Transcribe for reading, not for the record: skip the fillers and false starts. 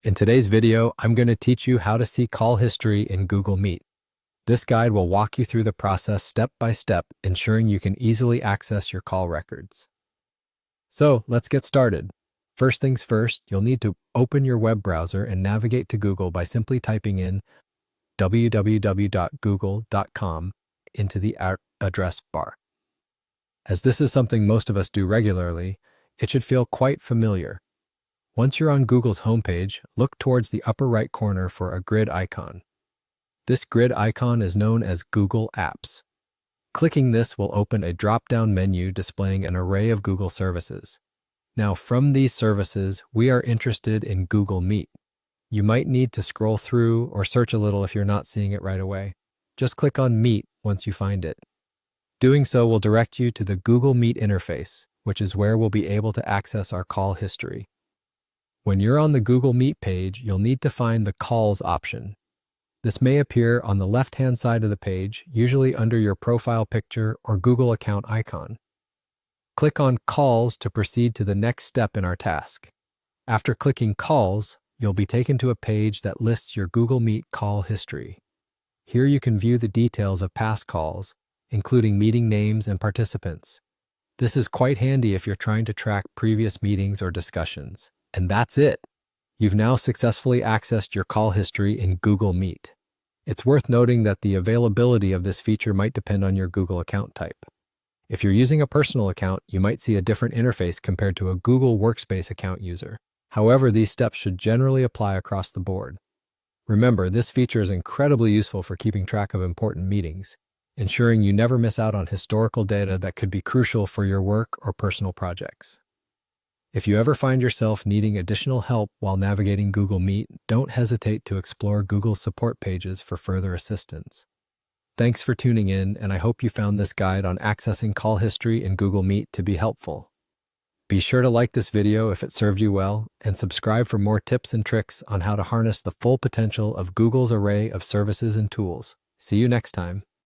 In today's video, I'm going to teach you how to see call history in Google Meet. This guide will walk you through the process step by step, ensuring you can easily access your call records. So let's get started. First things first, you'll need to open your web browser and navigate to Google by simply typing in www.google.com into the address bar. As this is something most of us do regularly, it should feel quite familiar. Once you're on Google's homepage, look towards the upper right corner for a grid icon. This grid icon is known as Google Apps. Clicking this will open a drop-down menu displaying an array of Google services. Now, from these services, we are interested in Google Meet. You might need to scroll through or search a little if you're not seeing it right away. Just click on Meet once you find it. Doing so will direct you to the Google Meet interface, which is where we'll be able to access our call history. When you're on the Google Meet page, you'll need to find the Calls option. This may appear on the left-hand side of the page, usually under your profile picture or Google account icon. Click on Calls to proceed to the next step in our task. After clicking Calls, you'll be taken to a page that lists your Google Meet call history. Here you can view the details of past calls, including meeting names and participants. This is quite handy if you're trying to track previous meetings or discussions. And that's it. You've now successfully accessed your call history in Google Meet. It's worth noting that the availability of this feature might depend on your Google account type. If you're using a personal account, you might see a different interface compared to a Google Workspace account user. However, these steps should generally apply across the board. Remember, this feature is incredibly useful for keeping track of important meetings, ensuring you never miss out on historical data that could be crucial for your work or personal projects. If you ever find yourself needing additional help while navigating Google Meet, don't hesitate to explore Google's support pages for further assistance. Thanks for tuning in, and I hope you found this guide on accessing call history in Google Meet to be helpful. Be sure to like this video if it served you well, and subscribe for more tips and tricks on how to harness the full potential of Google's array of services and tools. See you next time.